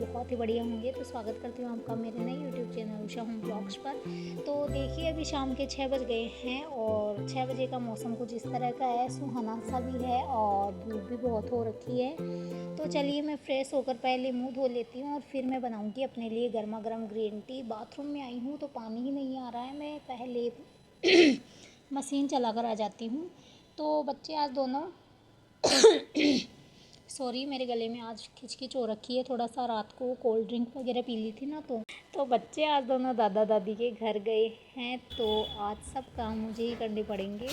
बहुत ही बढ़िया होंगे। तो स्वागत करती हूँ आपका मेरे नए YouTube channel Usha home blogs पर। तो देखिए अभी शाम के 6 बज गए हैं और 6 बजे का मौसम कुछ इस तरह का है, सुहाना सा भी है और धूप भी बहुत हो रखी है। तो चलिए मैं फ़्रेश होकर पहले मुँह धो लेती हूँ और फिर मैं बनाऊँगी अपने लिए गर्मा गर्म ग्रीन टी। बाथरूम में आई हूँ तो पानी ही नहीं आ रहा है, मैं पहले मशीन चला कर आ जाती हूँ। तो बच्चे आज दोनों सॉरी, मेरे गले में आज खिचखिच हो रखी है, थोड़ा सा रात को कोल्ड ड्रिंक वगैरह पी ली थी ना, तो बच्चे आज दोनों दादा दादी के घर गए हैं। तो आज सब काम मुझे ही करने पड़ेंगे।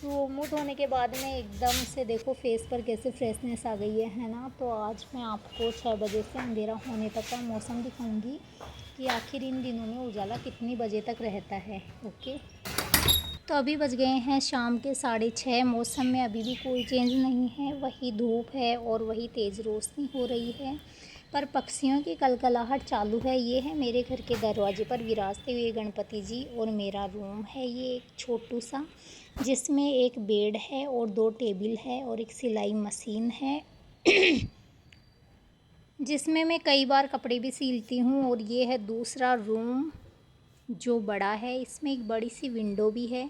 तो मुँह धोने के बाद में एकदम से देखो फेस पर कैसे फ्रेशनेस आ गई है ना। तो आज मैं आपको 6 बजे से अंधेरा होने तक का मौसम दिखाऊंगी कि आखिर इन दिनों में उजाला कितनी बजे तक रहता है। ओके, तो अभी बज गए हैं शाम के 6:30। मौसम में अभी भी कोई चेंज नहीं है, वही धूप है और वही तेज़ रोशनी हो रही है, पर पक्षियों की कलकलाहट चालू है। ये है मेरे घर के दरवाजे पर विराजते हुए गणपति जी और मेरा रूम है ये एक छोटू सा, जिसमें एक बेड है और 2 टेबल है और एक सिलाई मशीन है जिसमें मैं कई बार कपड़े भी सिलती हूँ। और ये है दूसरा रूम जो बड़ा है, इसमें एक बड़ी सी विंडो भी है।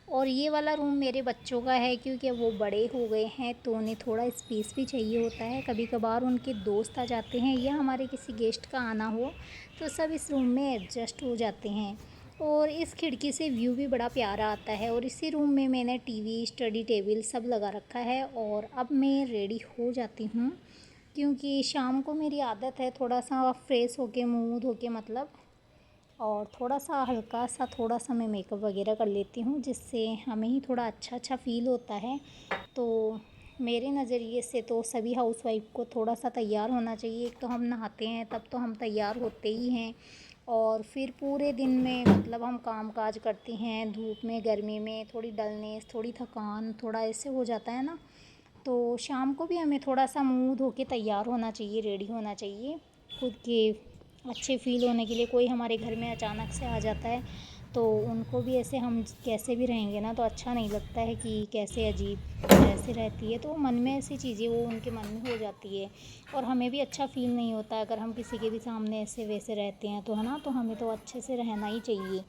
और ये वाला रूम मेरे बच्चों का है क्योंकि वो बड़े हो गए हैं तो उन्हें थोड़ा स्पेस भी चाहिए होता है। कभी कभार उनके दोस्त आ जाते हैं या हमारे किसी गेस्ट का आना हो तो सब इस रूम में एडजस्ट हो जाते हैं। और इस खिड़की से व्यू भी बड़ा प्यारा आता है। और इसी रूम में मैंने टीवी, स्टडी टेबल सब लगा रखा है। और अब मैं रेडी हो जाती हूँ क्योंकि शाम को मेरी आदत है थोड़ा सा फ्रेश होके मुँह धो के मतलब, और थोड़ा सा हल्का सा थोड़ा सा मैं मेकअप वगैरह कर लेती हूँ जिससे हमें ही थोड़ा अच्छा फ़ील होता है। तो मेरे नज़रिए से तो सभी हाउसवाइफ को थोड़ा सा तैयार होना चाहिए। एक तो हम नहाते हैं तब तो हम तैयार होते ही हैं, और फिर पूरे दिन में मतलब हम काम काज करते हैं, धूप में गर्मी में थोड़ी डलनेस, थोड़ी थकान, थोड़ा ऐसे हो जाता है ना। तो शाम को भी हमें थोड़ा सा मुँह धो के तैयार होना चाहिए, रेडी होना चाहिए खुद के अच्छे फ़ील होने के लिए। कोई हमारे घर में अचानक से आ जाता है तो उनको भी ऐसे हम कैसे भी रहेंगे ना तो अच्छा नहीं लगता है कि कैसे अजीब ऐसे रहती है। तो मन में ऐसी चीज़ें वो उनके मन में हो जाती है और हमें भी अच्छा फ़ील नहीं होता अगर हम किसी के भी सामने ऐसे वैसे रहते हैं तो, है ना। तो हमें तो अच्छे से रहना ही चाहिए।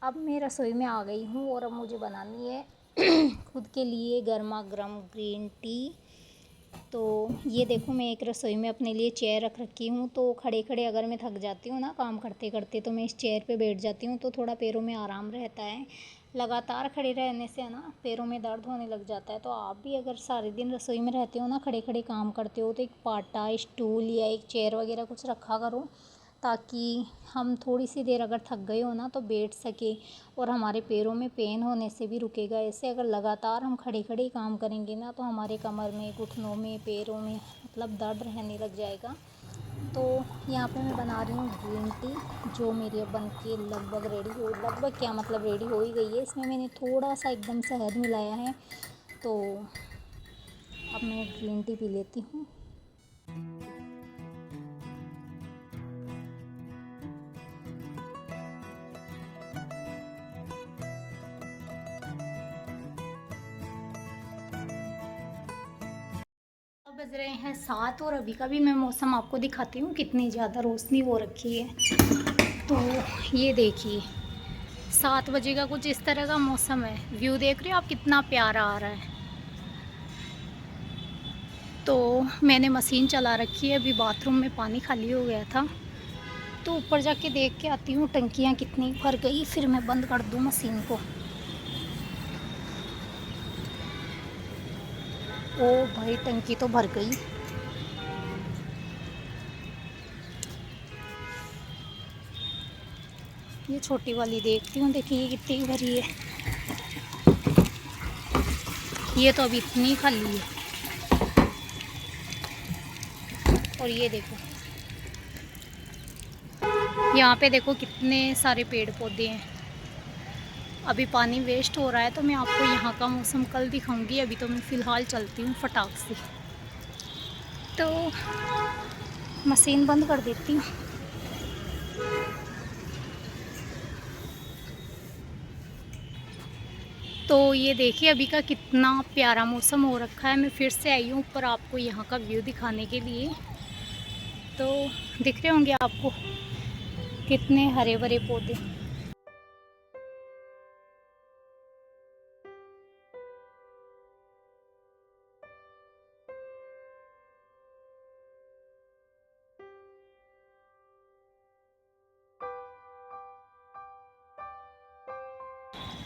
अब मैं रसोई में आ गई हूँ और अब मुझे बनानी है खुद के लिए गर्मा गर्म ग्रीन टी। तो ये देखो मैं एक रसोई में अपने लिए चेयर रख रखी हूँ। तो खड़े खड़े अगर मैं थक जाती हूँ ना काम करते करते तो मैं इस चेयर पे बैठ जाती हूँ तो थोड़ा पैरों में आराम रहता है। लगातार खड़े रहने से है ना पैरों में दर्द होने लग जाता है। तो आप भी अगर सारे दिन रसोई में रहते हो ना, खड़े खड़े काम करते हो, तो एक पाटा, स्टूल या एक चेयर वगैरह कुछ रखा करो ताकि हम थोड़ी सी देर अगर थक गए हो ना तो बैठ सके और हमारे पैरों में पेन होने से भी रुकेगा। ऐसे अगर लगातार हम खड़े खड़े ही काम करेंगे ना तो हमारे कमर में, घुटनों में, पैरों में मतलब दर्द रहने लग जाएगा। तो यहाँ पे मैं बना रही हूँ ग्रीन टी जो मेरी अब बन के लगभग रेडी हो, लगभग क्या मतलब रेडी हो ही गई है। इसमें मैंने थोड़ा सा एकदम शहद मिलाया है। तो अब मैं ग्रीन टी पी लेती हूँ। अब बज रहे हैं 7 और अभी का भी मैं मौसम आपको दिखाती हूँ कितनी ज़्यादा रोशनी हो रखी है। तो ये देखिए 7 बजे का कुछ इस तरह का मौसम है। व्यू देख रहे हो आप कितना प्यारा आ रहा है। तो मैंने मशीन चला रखी है, अभी बाथरूम में पानी खाली हो गया था तो ऊपर जाके देख के आती हूँ टंकियाँ कितनी भर गई, फिर मैं बंद कर दूँ मशीन को। ओ भाई टंकी तो भर गई। ये छोटी वाली देखती हूँ, देखिए ये कितनी भरी है। ये तो अभी इतनी खाली है। और ये देखो यहाँ पे देखो कितने सारे पेड़ पौधे हैं। अभी पानी वेस्ट हो रहा है तो मैं आपको यहाँ का मौसम कल दिखाऊंगी। अभी तो मैं फ़िलहाल चलती हूँ फटाक से, तो मशीन बंद कर देती हूँ। तो ये देखिए अभी का कितना प्यारा मौसम हो रखा है। मैं फिर से आई हूँ ऊपर आपको यहाँ का व्यू दिखाने के लिए। तो दिख रहे होंगे आपको कितने हरे भरे पौधे।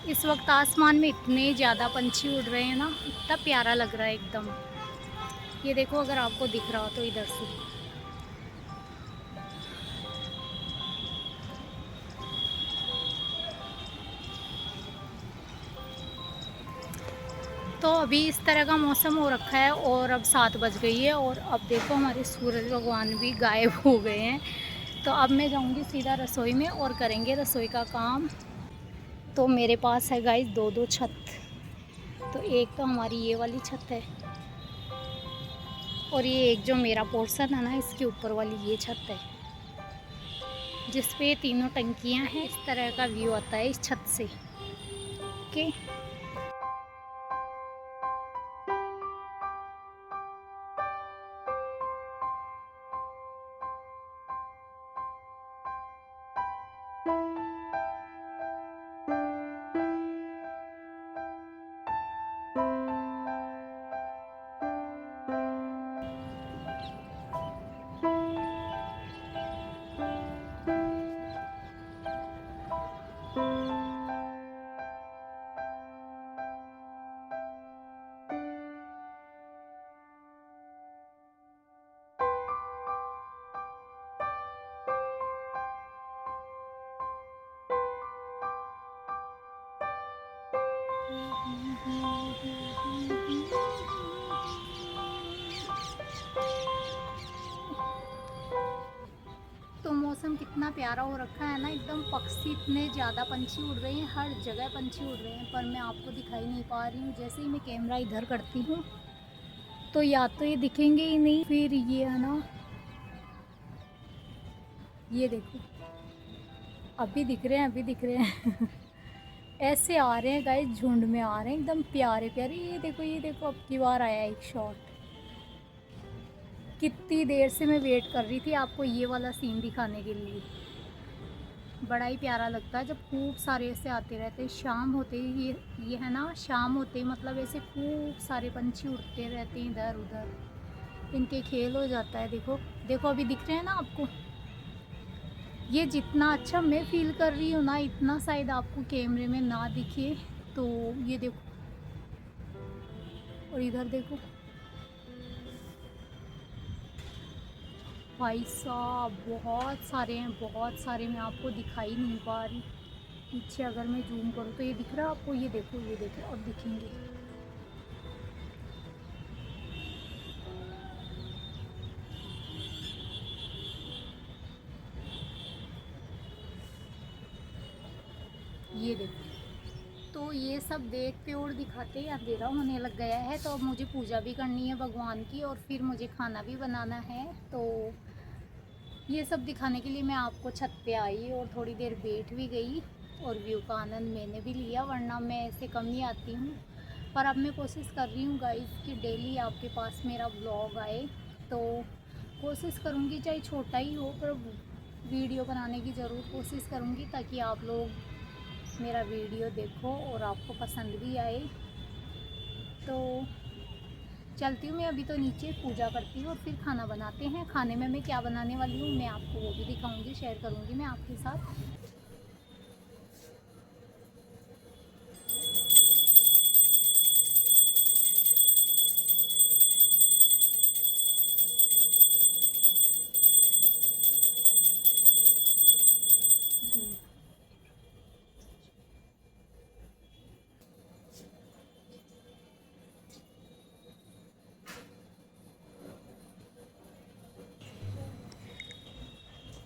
इस वक्त आसमान में इतने ज़्यादा पंछी उड़ रहे हैं ना, इतना प्यारा लग रहा है एकदम। ये देखो अगर आपको दिख रहा हो तो इधर से। तो अभी इस तरह का मौसम हो रखा है और अब 7 बज गई है और अब देखो हमारे सूरज भगवान भी गायब हो गए हैं। तो अब मैं जाऊंगी सीधा रसोई में और करेंगे रसोई का काम। तो मेरे पास है गाइस दो छत। तो एक तो हमारी ये वाली छत है और ये एक जो मेरा पोर्शन है ना, इसके ऊपर वाली ये छत है जिस पे तीनों टंकियां हैं। इस तरह का व्यू आता है इस छत से। ओके। तो मौसम कितना प्यारा हो रखा है ना एकदम। पक्षी इतने ज़्यादा पंछी उड़ रहे हैं, हर जगह पंछी उड़ रहे हैं, पर मैं आपको दिखाई नहीं पा रही हूँ। जैसे ही मैं कैमरा इधर करती हूँ तो या तो ये दिखेंगे ही नहीं, फिर ये है ना, ये देखो अभी दिख रहे हैं, अभी दिख रहे हैं। ऐसे आ रहे हैं गाइस, झुंड में आ रहे हैं एकदम प्यारे प्यारे। ये देखो अब की बार आया एक शॉट। कितनी देर से मैं वेट कर रही थी आपको ये वाला सीन दिखाने के लिए। बड़ा ही प्यारा लगता है जब खूब सारे ऐसे आते रहते हैं। शाम होते ही ये है ना, शाम होते ही मतलब ऐसे खूब सारे पंछी उड़ते रहते हैं इधर उधर, इनके खेल हो जाता है। देखो देखो अभी दिख रहे हैं ना आपको। ये जितना अच्छा मैं फील कर रही हूँ ना, इतना शायद आपको कैमरे में ना दिखे। तो ये देखो और इधर देखो भाई साहब, बहुत सारे हैं, बहुत सारे। मैं आपको दिखाई नहीं पा रही पीछे, अगर मैं जूम करूँ तो ये दिख रहा है आपको। ये देखो अब दिखेंगे। ये देखो। तो ये सब देखते और दिखाते ही अंधेरा होने लग गया है। तो अब मुझे पूजा भी करनी है भगवान की और फिर मुझे खाना भी बनाना है। तो ये सब दिखाने के लिए मैं आपको छत पे आई और थोड़ी देर बैठ भी गई और व्यू का आनंद मैंने भी लिया, वरना मैं ऐसे कम ही आती हूँ। पर अब मैं कोशिश कर रही हूँ गाइस कि डेली आपके पास मेरा ब्लॉग आए। तो कोशिश करूँगी, चाहे छोटा ही हो, पर वीडियो बनाने की ज़रूर कोशिश करूँगी ताकि आप लोग मेरा वीडियो देखो और आपको पसंद भी आए। तो चलती हूँ मैं अभी तो नीचे, पूजा करती हूँ और फिर खाना बनाते हैं। खाने में मैं क्या बनाने वाली हूँ मैं आपको वो भी दिखाऊंगी, शेयर करूँगी मैं आपके साथ।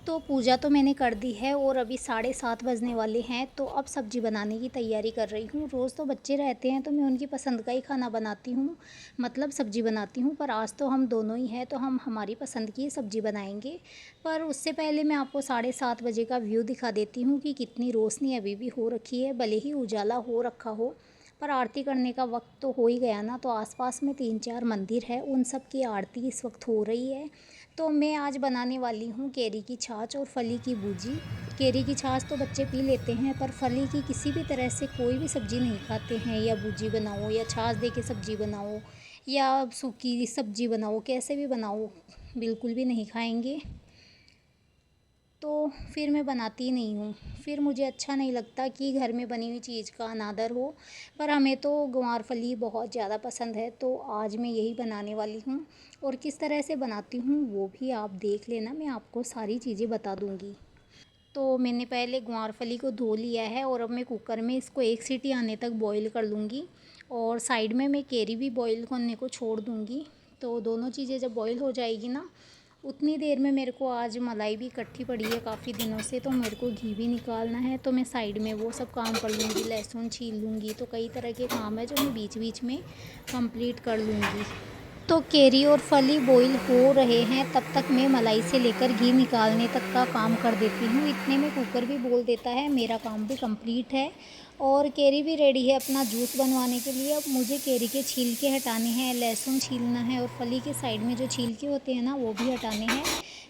तो पूजा तो मैंने कर दी है और अभी 7:30 बजने वाले हैं। तो अब सब्ज़ी बनाने की तैयारी कर रही हूँ। रोज़ तो बच्चे रहते हैं तो मैं उनकी पसंद का ही खाना बनाती हूँ, मतलब सब्ज़ी बनाती हूँ। पर आज तो हम दोनों ही हैं तो हम हमारी पसंद की सब्ज़ी बनाएंगे। पर उससे पहले मैं आपको 7:30 बजे का व्यू दिखा देती हूँ कि कितनी रोशनी अभी भी हो रखी है। भले ही उजाला हो रखा हो पर आरती करने का वक्त तो हो ही गया ना। तो आसपास में 3-4 मंदिर है, उन सब की आरती इस वक्त हो रही है। तो मैं आज बनाने वाली हूँ केरी की छाछ और फली की भुजी। केरी की छाछ तो बच्चे पी लेते हैं, पर फली की किसी भी तरह से कोई भी सब्ज़ी नहीं खाते हैं। या भुजी बनाओ या छाछ दे के सब्ज़ी बनाओ या सूखी सब्ज़ी बनाओ, कैसे भी बनाओ बिल्कुल भी नहीं खाएंगे। तो फिर मैं बनाती ही नहीं हूँ। फिर मुझे अच्छा नहीं लगता कि घर में बनी हुई चीज़ का अनादर हो। पर हमें तो ग्वारफली बहुत ज़्यादा पसंद है, तो आज मैं यही बनाने वाली हूँ। और किस तरह से बनाती हूँ वो भी आप देख लेना, मैं आपको सारी चीज़ें बता दूँगी। तो मैंने पहले ग्वारफली को धो लिया है और अब मैं कुकर में इसको 1 सीटी आने तक बॉईल कर लूँगी। और साइड में मैं केरी भी बॉईल करने को छोड़ दूँगी। तो दोनों चीज़ें जब बॉईल हो जाएगी ना, उतनी देर में मेरे को आज मलाई भी इकट्ठी पड़ी है काफ़ी दिनों से, तो मेरे को घी भी निकालना है। तो मैं साइड में वो सब काम कर लूँगी, लहसुन छील लूँगी। तो कई तरह के काम है जो मैं बीच बीच में कंप्लीट कर लूँगी। तो केरी और फली बॉईल हो रहे हैं, तब तक मैं मलाई से लेकर घी निकालने तक का काम कर देती हूँ। इतने में कुकर भी बोल देता है, मेरा काम भी कंप्लीट है। और केरी भी रेडी है अपना जूस बनवाने के लिए। अब मुझे केरी के छिलके हटाने हैं, लहसुन छीलना है और फली के साइड में जो छिलके होते हैं ना, वो भी हटाने हैं।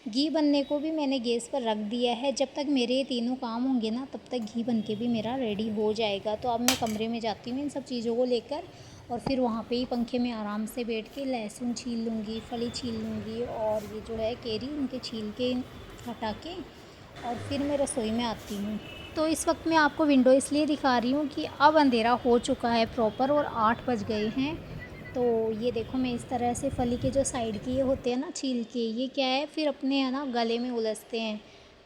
घी बनने को भी मैंने गैस पर रख दिया है। जब तक मेरे ये तीनों काम होंगे ना, तब तक घी बन के भी मेरा रेडी हो जाएगा। तो अब मैं कमरे में जाती हूँ इन सब चीज़ों को लेकर, और फिर वहाँ पे ही पंखे में आराम से बैठ के लहसुन छील लूँगी, फली छील लूँगी और ये जो है केरी, उनके छील के हटा के और फिर मैं रसोई में आती हूँ। तो इस वक्त मैं आपको विंडो इसलिए दिखा रही हूँ कि अब अंधेरा हो चुका है प्रॉपर और 8 बज गए हैं। तो ये देखो, मैं इस तरह से फली के जो साइड के ये होते हैं ना छील के, ये क्या है फिर अपने है ना गले में उलझते हैं।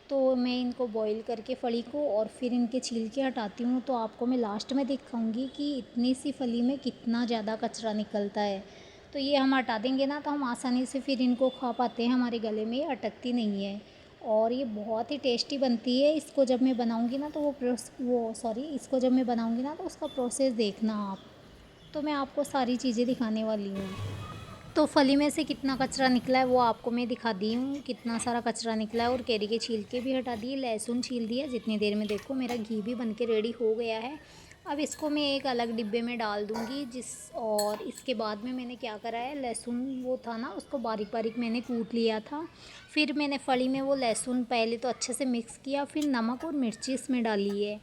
तो मैं इनको बॉईल करके फली को और फिर इनके छिलके हटाती हूँ। तो आपको मैं लास्ट में दिखाऊंगी कि इतनी सी फली में कितना ज़्यादा कचरा निकलता है। तो ये हम हटा देंगे ना, तो हम आसानी से फिर इनको खा पाते हैं, हमारे गले में अटकती नहीं है। और ये बहुत ही टेस्टी बनती है। इसको जब मैं बनाऊंगी ना, तो इसको जब मैं बनाऊंगी ना, तो उसका प्रोसेस देखना आप। तो मैं आपको सारी चीज़ें दिखाने वाली हूँ। तो फली में से कितना कचरा निकला है वो आपको मैं दिखा दी हूँ, कितना सारा कचरा निकला है। और केरी के छिलके भी हटा दिए, लहसुन छील दिया। जितनी देर में देखो मेरा घी भी बन के रेडी हो गया है। अब इसको मैं एक अलग डिब्बे में डाल दूँगी। और इसके बाद में मैंने क्या करा है, लहसुन वो था ना, उसको बारीक बारीक मैंने कूट लिया था। फिर मैंने फली में वो लहसुन पहले तो अच्छे से मिक्स किया, फिर नमक और मिर्ची इसमें डाली है।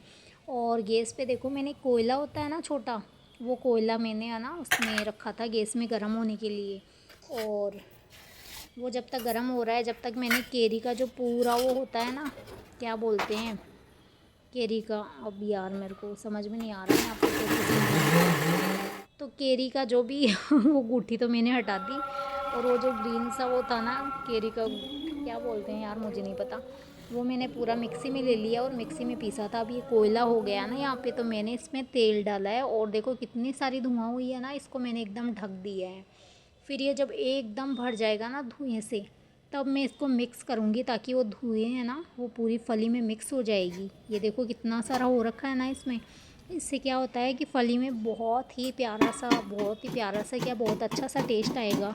और गैस पे देखो, मैंने कोयला होता है ना छोटा, वो कोयला मैंने है ना उसमें रखा था गैस में गर्म होने के लिए। और वो जब तक गर्म हो रहा है, जब तक मैंने केरी का जो पूरा वो होता है ना, क्या बोलते हैं केरी का, अब यार मेरे को समझ में नहीं आ रहा है आपको कैसे समझाऊं। तो केरी का जो भी वो गुठी तो मैंने हटा दी। और वो जो ग्रीन सा वो था ना केरी का, क्या बोलते हैं यार मुझे नहीं पता, वो मैंने पूरा मिक्सी में ले लिया और मिक्सी में पीसा था। अब ये कोयला हो गया ना यहाँ पे, तो मैंने इसमें तेल डाला है और देखो कितनी सारी धुआं हुई है ना, इसको मैंने एकदम ढक दिया है। फिर ये जब एकदम भर जाएगा ना धुएँ से, तब मैं इसको मिक्स करूँगी, ताकि वो धुएँ है ना वो पूरी फली में मिक्स हो जाएगी। ये देखो कितना सारा हो रखा है ना इसमें। इससे क्या होता है कि फली में बहुत ही प्यारा सा क्या बहुत अच्छा सा टेस्ट आएगा,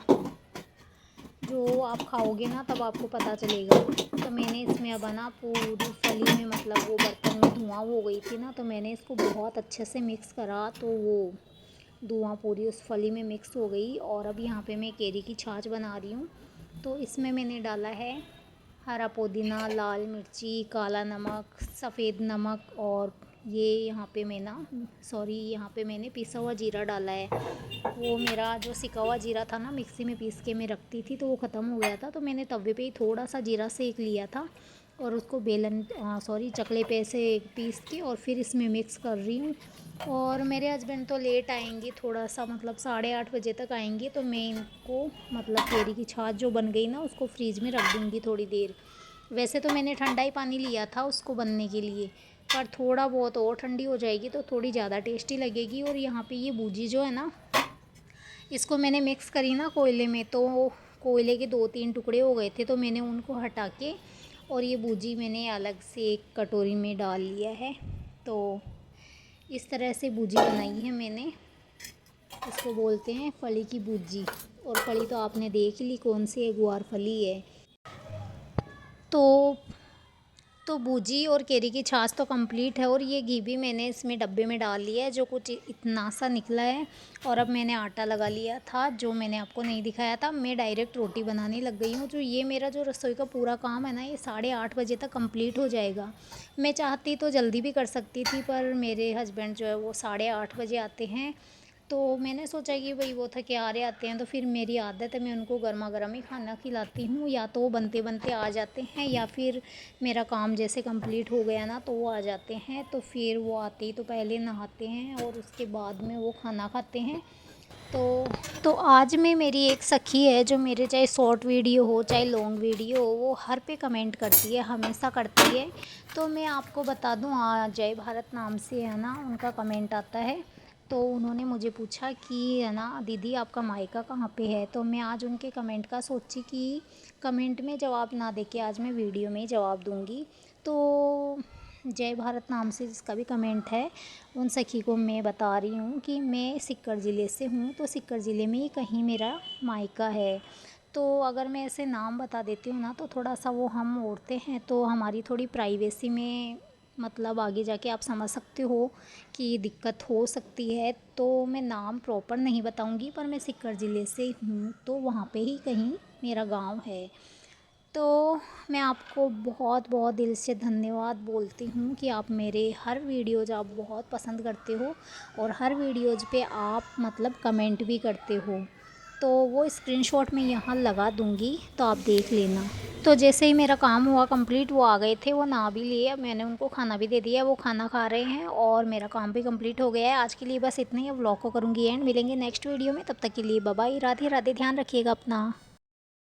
जो आप खाओगे ना तब आपको पता चलेगा। तो मैंने इसमें अब ना पूरी फली में, मतलब वो बर्तन में धुआं हो गई थी ना, तो मैंने इसको बहुत अच्छे से मिक्स करा, तो वो धुआं पूरी उस फली में मिक्स हो गई। और अब यहाँ पे मैं केरी की छाछ बना रही हूँ। तो इसमें मैंने डाला है हरा पुदीना, लाल मिर्ची, काला नमक, सफ़ेद नमक, और ये यहाँ पे मैंने पिसा हुआ जीरा डाला है। वो मेरा जो सिका हुआ जीरा था ना, मिक्सी में पीस के मैं रखती थी, तो वो ख़त्म हो गया था। तो मैंने तवे पे ही थोड़ा सा जीरा सेक लिया था और उसको चकले पे से पीस के और फिर इसमें मिक्स कर रही हूँ। और मेरे हस्बैंड तो लेट आएंगे थोड़ा सा, मतलब 8:30 बजे तक आएंगे। तो मैं इनको, मतलब केरी की छाछ जो बन गई ना, उसको फ्रीज में रख दूँगी थोड़ी देर। वैसे तो मैंने ठंडा ही पानी लिया था उसको बनने के लिए, पर थोड़ा बहुत और ठंडी हो जाएगी तो थोड़ी ज़्यादा टेस्टी लगेगी। और यहाँ पे ये भुजी जो है ना, इसको मैंने मिक्स करी ना कोयले में, तो कोयले के 2-3 टुकड़े हो गए थे, तो मैंने उनको हटा के और ये भुजी मैंने अलग से एक कटोरी में डाल लिया है। तो इस तरह से भुजी बनाई है मैंने। इसको बोलते हैं फली की भुजी। और फली तो आपने देख ली कौन सी है, ग्वार फली है। तो तो भुजी और केरी की छाछ तो कंप्लीट है और ये घी भी मैंने इसमें डब्बे में डाल लिया है, जो कुछ इतना सा निकला है। और अब मैंने आटा लगा लिया था, जो मैंने आपको नहीं दिखाया था। मैं डायरेक्ट रोटी बनाने लग गई हूँ। जो ये मेरा जो रसोई का पूरा काम है ना, ये 8:30 बजे तक कंप्लीट हो जाएगा। मैं चाहती तो जल्दी भी कर सकती थी, पर मेरे हस्बैंड जो है वो 8:30 बजे आते हैं। तो मैंने सोचा कि भाई वो थके हारे आते हैं, तो फिर मेरी आदत है मैं उनको गर्मा गर्म ही खाना खिलाती हूँ। या तो वो बनते बनते आ जाते हैं, या फिर मेरा काम जैसे कंप्लीट हो गया ना तो वो आ जाते हैं। तो फिर वो आते ही तो पहले नहाते हैं और उसके बाद में वो खाना खाते हैं। तो आज में मेरी एक सखी है, जो मेरे चाहे शॉर्ट वीडियो हो चाहे लॉन्ग वीडियो हो, वो हर पे कमेंट करती है, हमेशा करती है। तो मैं आपको बता दूं, जय भारत नाम से है ना उनका कमेंट आता है। तो उन्होंने मुझे पूछा कि है ना दीदी आपका मायका कहाँ पे है। तो मैं आज उनके कमेंट का सोची कि कमेंट में जवाब ना देके आज मैं वीडियो में ही जवाब दूंगी। तो जय भारत नाम से जिसका भी कमेंट है, उन सखी को मैं बता रही हूँ कि मैं सिक्कर ज़िले से हूँ। तो सिक्कर ज़िले में ही कहीं मेरा मायका है। तो अगर मैं ऐसे नाम बता देती हूँ ना, तो थोड़ा सा वो हम औरतें हैं तो हमारी थोड़ी प्राइवेसी में मतलब आगे जाके आप समझ सकते हो कि दिक्कत हो सकती है। तो मैं नाम प्रॉपर नहीं बताऊंगी, पर मैं सिक्कर ज़िले से हूँ, तो वहाँ पे ही कहीं मेरा गांव है। तो मैं आपको बहुत बहुत दिल से धन्यवाद बोलती हूँ कि आप मेरे हर वीडियोज़ आप बहुत पसंद करते हो, और हर वीडियोज़ पे आप मतलब कमेंट भी करते हो। तो वो स्क्रीनशॉट मैं यहाँ लगा दूँगी, तो आप देख लेना। तो जैसे ही मेरा काम हुआ कंप्लीट, वो आ गए थे, वो नहा भी लिए, अब मैंने उनको खाना भी दे दिया, वो खाना खा रहे हैं और मेरा काम भी कंप्लीट हो गया है। आज के लिए बस इतना ही। व्लॉग को करूँगी एंड, मिलेंगे नेक्स्ट वीडियो में। तब तक के लिए बाय बाय, राधे राधे, ध्यान रखिएगा अपना।